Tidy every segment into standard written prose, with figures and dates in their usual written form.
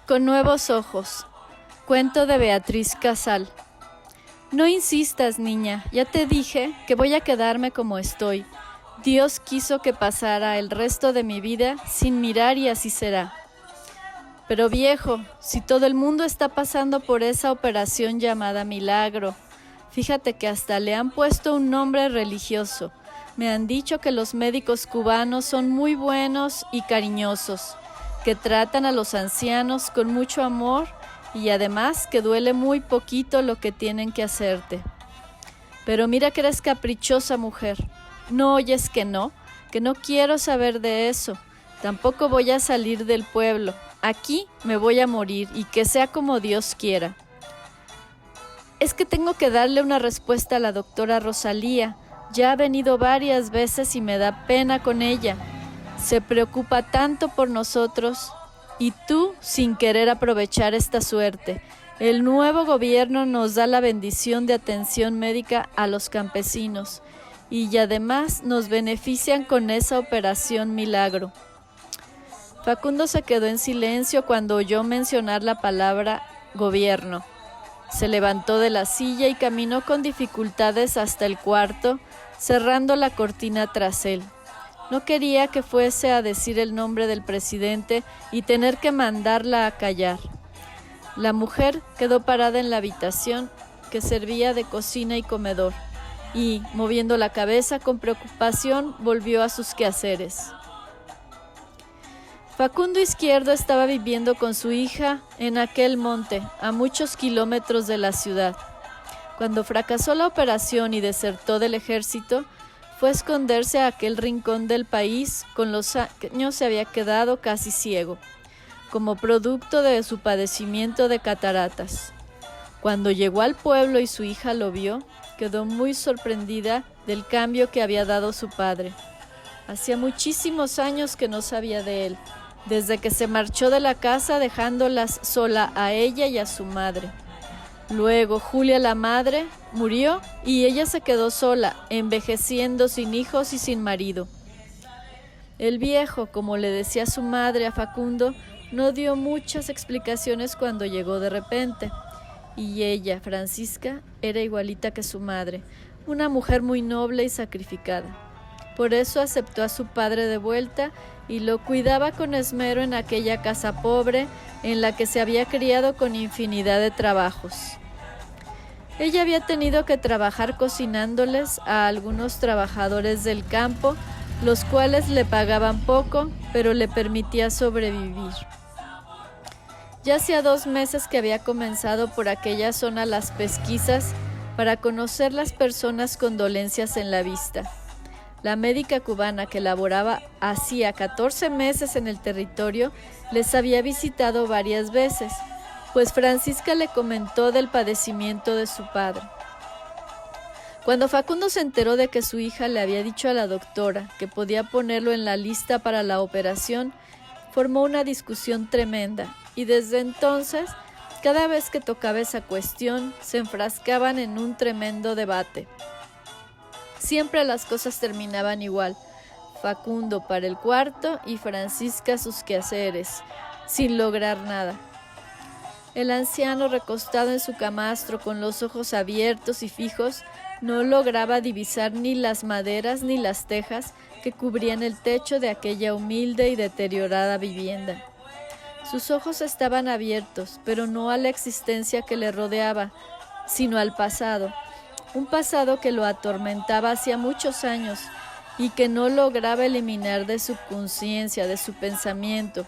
Con nuevos ojos. Cuento de Beatriz Casal. No insistas, niña, ya te dije que voy a quedarme como estoy. Dios quiso que pasara el resto de mi vida sin mirar y así será. Pero viejo, si todo el mundo está pasando por esa operación llamada milagro, fíjate que hasta le han puesto un nombre religioso. Me han dicho que los médicos cubanos son muy buenos y cariñosos, que tratan a los ancianos con mucho amor y además que duele muy poquito lo que tienen que hacerte. Pero mira que eres caprichosa, mujer. ¿No oyes que no quiero saber de eso? Tampoco voy a salir del pueblo. Aquí me voy a morir y que sea como Dios quiera. Es que tengo que darle una respuesta a la doctora Rosalía. Ya ha venido varias veces y me da pena con ella. Se preocupa tanto por nosotros y tú sin querer aprovechar esta suerte. El nuevo gobierno nos da la bendición de atención médica a los campesinos y además nos benefician con esa operación milagro. Facundo se quedó en silencio cuando oyó mencionar la palabra gobierno. Se levantó de la silla y caminó con dificultades hasta el cuarto, cerrando la cortina tras él. No quería que fuese a decir el nombre del presidente y tener que mandarla a callar. La mujer quedó parada en la habitación que servía de cocina y comedor y, moviendo la cabeza con preocupación, volvió a sus quehaceres. Facundo Izquierdo estaba viviendo con su hija en aquel monte, a muchos kilómetros de la ciudad. Cuando fracasó la operación y desertó del ejército, fue a esconderse a aquel rincón del país. Con los años se había quedado casi ciego, como producto de su padecimiento de cataratas. Cuando llegó al pueblo y su hija lo vio, quedó muy sorprendida del cambio que había dado su padre. Hacía muchísimos años que no sabía de él, desde que se marchó de la casa dejándolas sola a ella y a su madre. Luego Julia, la madre, murió y ella se quedó sola, envejeciendo sin hijos y sin marido. El viejo, como le decía su madre a Facundo, no dio muchas explicaciones cuando llegó de repente. Y ella, Francisca, era igualita que su madre, una mujer muy noble y sacrificada. Por eso aceptó a su padre de vuelta y lo cuidaba con esmero en aquella casa pobre en la que se había criado con infinidad de trabajos. Ella había tenido que trabajar cocinándoles a algunos trabajadores del campo, los cuales le pagaban poco, pero le permitía sobrevivir. Ya hacía 2 meses que había comenzado por aquella zona las pesquisas para conocer las personas con dolencias en la vista. La médica cubana que laboraba hacía 14 meses en el territorio les había visitado varias veces, pues Francisca le comentó del padecimiento de su padre. Cuando Facundo se enteró de que su hija le había dicho a la doctora que podía ponerlo en la lista para la operación, formó una discusión tremenda y desde entonces, cada vez que tocaba esa cuestión, se enfrascaban en un tremendo debate. Siempre las cosas terminaban igual, Facundo para el cuarto y Francisca sus quehaceres, sin lograr nada. El anciano, recostado en su camastro con los ojos abiertos y fijos, no lograba divisar ni las maderas ni las tejas que cubrían el techo de aquella humilde y deteriorada vivienda. Sus ojos estaban abiertos, pero no a la existencia que le rodeaba, sino al pasado. Un pasado que lo atormentaba hacía muchos años y que no lograba eliminar de su conciencia, de su pensamiento.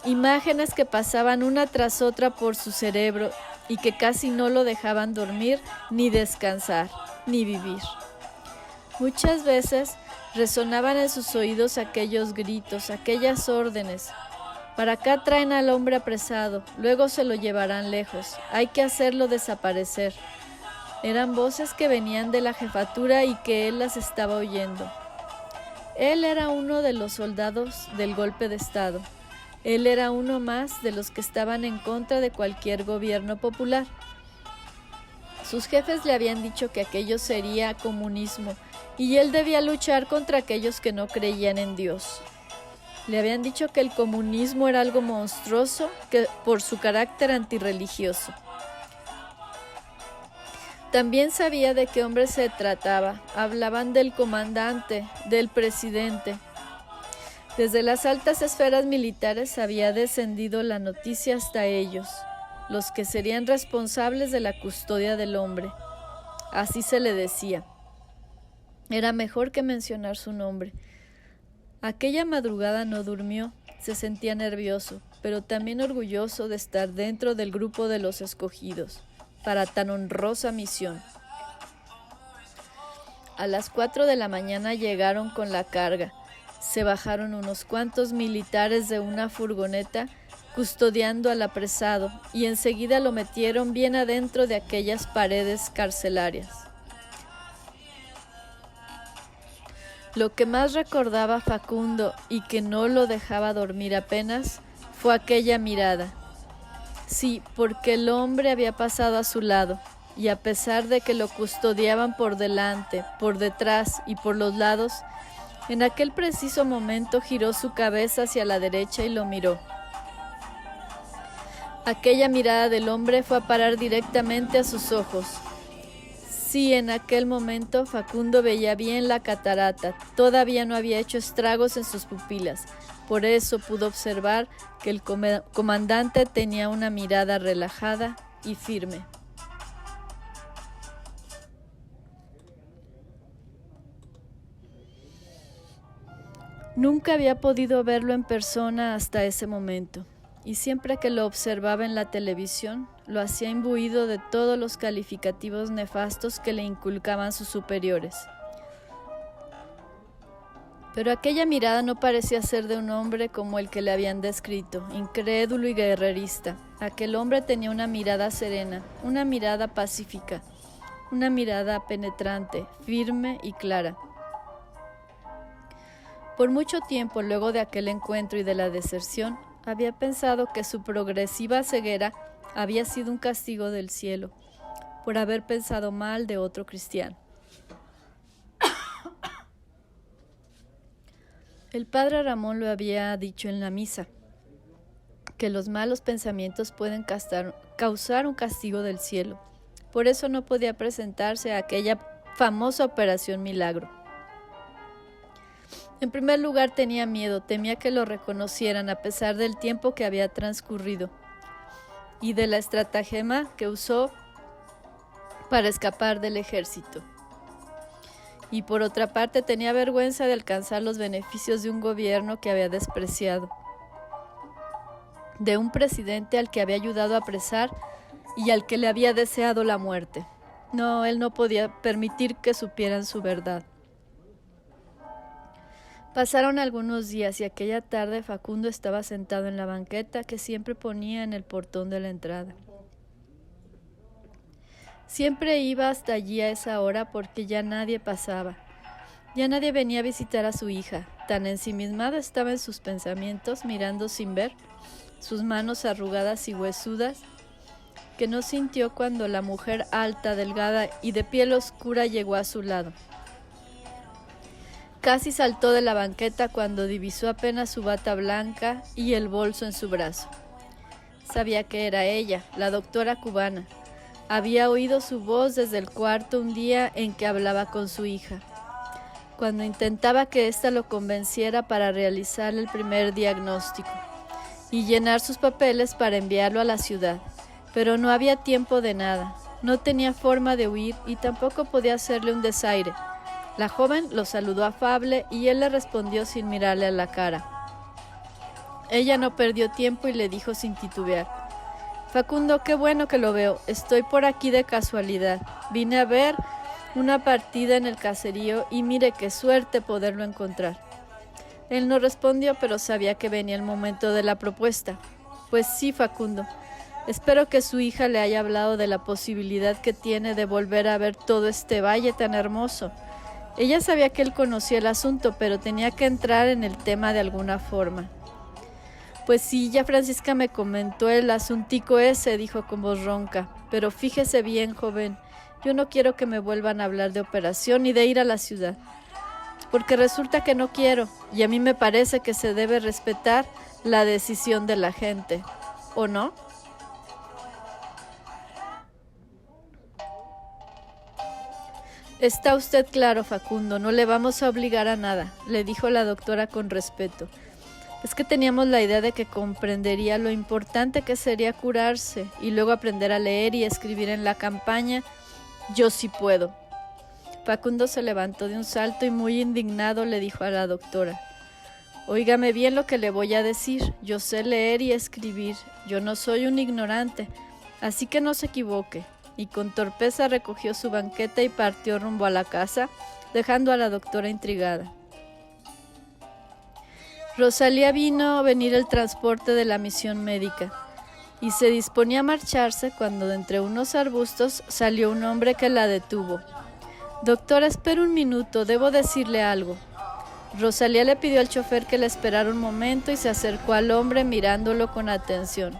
Imágenes que pasaban una tras otra por su cerebro y que casi no lo dejaban dormir, ni descansar, ni vivir. Muchas veces resonaban en sus oídos aquellos gritos, aquellas órdenes. Para acá traen al hombre apresado, luego se lo llevarán lejos, hay que hacerlo desaparecer. Eran voces que venían de la jefatura y que él las estaba oyendo. Él era uno de los soldados del golpe de Estado. Él era uno más de los que estaban en contra de cualquier gobierno popular. Sus jefes le habían dicho que aquello sería comunismo y él debía luchar contra aquellos que no creían en Dios. Le habían dicho que el comunismo era algo monstruoso por su carácter antirreligioso. También sabía de qué hombre se trataba. Hablaban del comandante, del presidente. Desde las altas esferas militares había descendido la noticia hasta ellos, los que serían responsables de la custodia del hombre. Así se le decía. Era mejor que mencionar su nombre. Aquella madrugada no durmió, se sentía nervioso, pero también orgulloso de estar dentro del grupo de los escogidos para tan honrosa misión. A las 4 de la mañana llegaron con la carga. Se bajaron unos cuantos militares de una furgoneta custodiando al apresado y enseguida lo metieron bien adentro de aquellas paredes carcelarias. Lo que más recordaba Facundo y que no lo dejaba dormir apenas fue aquella mirada. Sí, porque el hombre había pasado a su lado, y a pesar de que lo custodiaban por delante, por detrás y por los lados, en aquel preciso momento giró su cabeza hacia la derecha y lo miró. Aquella mirada del hombre fue a parar directamente a sus ojos. Sí, en aquel momento Facundo veía bien la catarata, todavía no había hecho estragos en sus pupilas. Por eso pudo observar que el comandante tenía una mirada relajada y firme. Nunca había podido verlo en persona hasta ese momento, y siempre que lo observaba en la televisión, lo hacía imbuido de todos los calificativos nefastos que le inculcaban sus superiores. Pero aquella mirada no parecía ser de un hombre como el que le habían descrito, incrédulo y guerrerista. Aquel hombre tenía una mirada serena, una mirada pacífica, una mirada penetrante, firme y clara. Por mucho tiempo, luego de aquel encuentro y de la deserción, había pensado que su progresiva ceguera había sido un castigo del cielo, por haber pensado mal de otro cristiano. El padre Ramón lo había dicho en la misa, que los malos pensamientos pueden causar un castigo del cielo. Por eso no podía presentarse a aquella famosa operación milagro. En primer lugar tenía miedo, temía que lo reconocieran a pesar del tiempo que había transcurrido y de la estratagema que usó para escapar del ejército. Y por otra parte tenía vergüenza de alcanzar los beneficios de un gobierno que había despreciado, de un presidente al que había ayudado a apresar y al que le había deseado la muerte. No, él no podía permitir que supieran su verdad. Pasaron algunos días y aquella tarde Facundo estaba sentado en la banqueta que siempre ponía en el portón de la entrada. Siempre iba hasta allí a esa hora porque ya nadie pasaba. Ya nadie venía a visitar a su hija. Tan ensimismado estaba en sus pensamientos, mirando sin ver, sus manos arrugadas y huesudas, que no sintió cuando la mujer alta, delgada y de piel oscura llegó a su lado. Casi saltó de la banqueta cuando divisó apenas su bata blanca y el bolso en su brazo. Sabía que era ella, la doctora cubana. Había oído su voz desde el cuarto un día en que hablaba con su hija, cuando intentaba que ésta lo convenciera para realizar el primer diagnóstico y llenar sus papeles para enviarlo a la ciudad. Pero no había tiempo de nada, no tenía forma de huir y tampoco podía hacerle un desaire. La joven lo saludó afable y él le respondió sin mirarle a la cara. Ella no perdió tiempo y le dijo sin titubear: Facundo, qué bueno que lo veo. Estoy por aquí de casualidad. Vine a ver una partida en el caserío y mire qué suerte poderlo encontrar. Él no respondió, pero sabía que venía el momento de la propuesta. Pues sí, Facundo. Espero que su hija le haya hablado de la posibilidad que tiene de volver a ver todo este valle tan hermoso. Ella sabía que él conocía el asunto, pero tenía que entrar en el tema de alguna forma. Pues sí, ya Francisca me comentó el asuntico ese, dijo con voz ronca. Pero fíjese bien, joven, yo no quiero que me vuelvan a hablar de operación ni de ir a la ciudad. porque resulta que no quiero, y a mí me parece que se debe respetar la decisión de la gente, ¿o no? Está usted claro, Facundo, no le vamos a obligar a nada, le dijo la doctora con respeto. Es que teníamos la idea de que comprendería lo importante que sería curarse y luego aprender a leer y escribir en la campaña. Yo sí puedo. Facundo se levantó de un salto y muy indignado le dijo a la doctora: Óigame bien lo que le voy a decir, yo sé leer y escribir, yo no soy un ignorante, así que no se equivoque. Y con torpeza recogió su banqueta y partió rumbo a la casa, dejando a la doctora intrigada. Rosalía vino a venir el transporte de la misión médica y se disponía a marcharse cuando de entre unos arbustos salió un hombre que la detuvo. Doctora, espere un minuto, debo decirle algo. Rosalía le pidió al chofer que le esperara un momento y se acercó al hombre mirándolo con atención.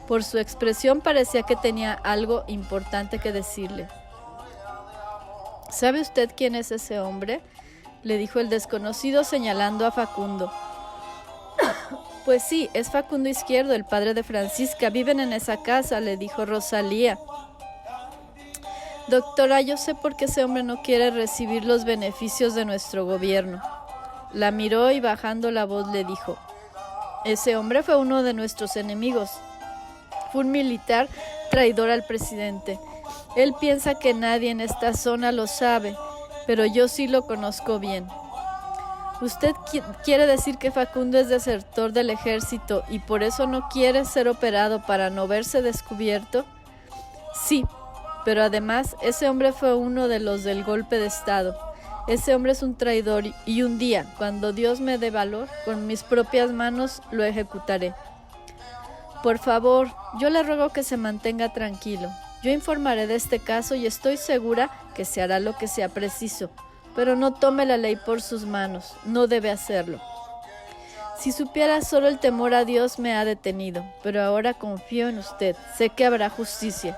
Por su expresión parecía que tenía algo importante que decirle. ¿Sabe usted quién es ese hombre?, le dijo el desconocido señalando a Facundo. Pues sí, es Facundo Izquierdo, el padre de Francisca. Viven en esa casa, le dijo Rosalía. Doctora, yo sé por qué ese hombre no quiere recibir los beneficios de nuestro gobierno. La miró y bajando la voz le dijo: ese hombre fue uno de nuestros enemigos. Fue un militar traidor al presidente. Él piensa que nadie en esta zona lo sabe, pero yo sí lo conozco bien. ¿Usted quiere decir que Facundo es desertor del ejército y por eso no quiere ser operado para no verse descubierto? Sí, pero además ese hombre fue uno de los del golpe de Estado. Ese hombre es un traidor y un día, cuando Dios me dé valor, con mis propias manos lo ejecutaré. Por favor, yo le ruego que se mantenga tranquilo. Yo informaré de este caso y estoy segura que se hará lo que sea preciso, pero no tome la ley por sus manos, no debe hacerlo. Si supiera, solo el temor a Dios me ha detenido, pero ahora confío en usted, sé que habrá justicia.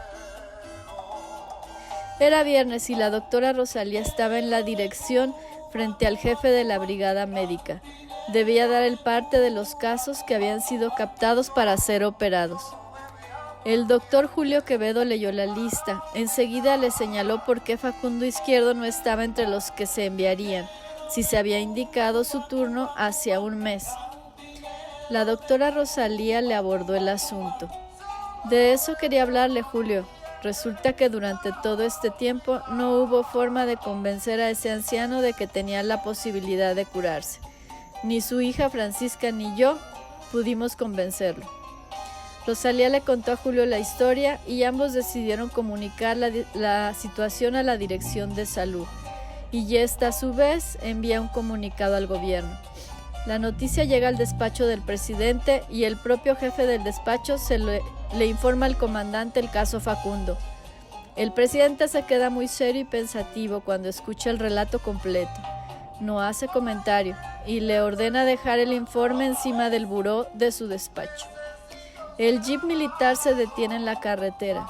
Era viernes y la doctora Rosalía estaba en la dirección frente al jefe de la brigada médica. Debía dar el parte de los casos que habían sido captados para ser operados. El doctor Julio Quevedo leyó la lista. Enseguida le señaló por qué Facundo Izquierdo no estaba entre los que se enviarían, si se había indicado su turno hacia un mes. La doctora Rosalía le abordó el asunto. De eso quería hablarle, Julio. Resulta que durante todo este tiempo no hubo forma de convencer a ese anciano de que tenía la posibilidad de curarse. Ni su hija Francisca ni yo pudimos convencerlo. Rosalía le contó a Julio la historia y ambos decidieron comunicar la situación a la Dirección de Salud. Y esta a su vez envía un comunicado al gobierno. La noticia llega al despacho del presidente y el propio jefe del despacho le informa al comandante el caso Facundo. El presidente se queda muy serio y pensativo cuando escucha el relato completo. No hace comentario y le ordena dejar el informe encima del buró de su despacho. El jeep militar se detiene en la carretera.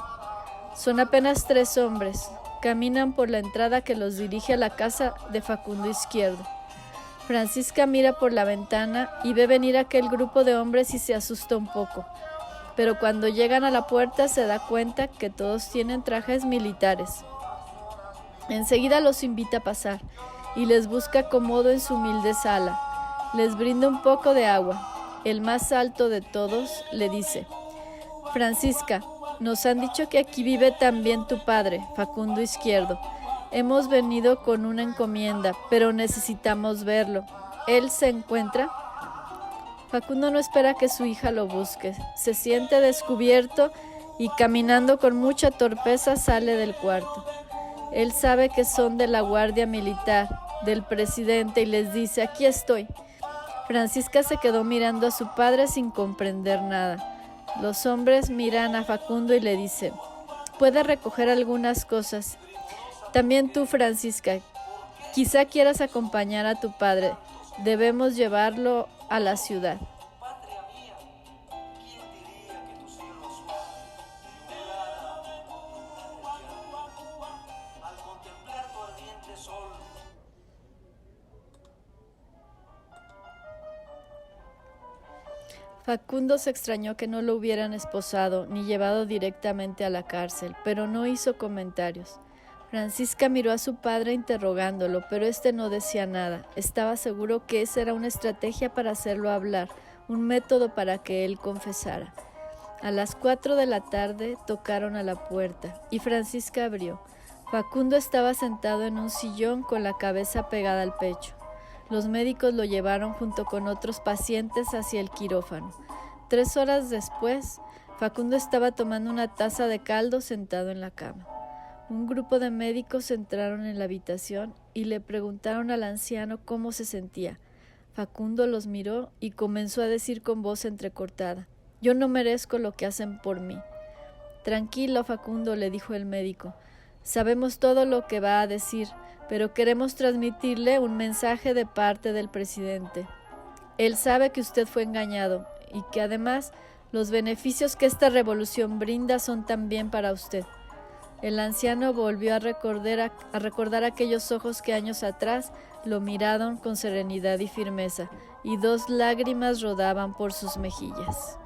Son apenas 3 hombres. Caminan por la entrada que los dirige a la casa de Facundo Izquierdo. Francisca mira por la ventana y ve venir aquel grupo de hombres y se asusta un poco. Pero cuando llegan a la puerta se da cuenta que todos tienen trajes militares. Enseguida los invita a pasar y les busca acomodo en su humilde sala. Les brinda un poco de agua. El más alto de todos le dice: Francisca, nos han dicho que aquí vive también tu padre, Facundo Izquierdo. Hemos venido con una encomienda, pero necesitamos verlo. ¿Él se encuentra? Facundo no espera que su hija lo busque. Se siente descubierto y caminando con mucha torpeza sale del cuarto. Él sabe que son de la Guardia Militar, del presidente, y les dice: aquí estoy. Francisca se quedó mirando a su padre sin comprender nada. Los hombres miran a Facundo y le dicen: puede recoger algunas cosas. También tú, Francisca, quizá quieras acompañar a tu padre. Debemos llevarlo a la ciudad. Facundo se extrañó que no lo hubieran esposado ni llevado directamente a la cárcel, pero no hizo comentarios. Francisca miró a su padre interrogándolo, pero éste no decía nada. Estaba seguro que esa era una estrategia para hacerlo hablar, un método para que él confesara. A las 4 de la tarde tocaron a la puerta y Francisca abrió. Facundo estaba sentado en un sillón con la cabeza pegada al pecho. Los médicos lo llevaron junto con otros pacientes hacia el quirófano. 3 horas después, Facundo estaba tomando una taza de caldo sentado en la cama. Un grupo de médicos entraron en la habitación y le preguntaron al anciano cómo se sentía. Facundo los miró y comenzó a decir con voz entrecortada: «Yo no merezco lo que hacen por mí». «Tranquilo, Facundo», le dijo el médico. «Sabemos todo lo que va a decir, pero queremos transmitirle un mensaje de parte del presidente. Él sabe que usted fue engañado y que además los beneficios que esta revolución brinda son también para usted». El anciano volvió a recordar aquellos ojos que años atrás lo miraron con serenidad y firmeza, y 2 lágrimas rodaban por sus mejillas.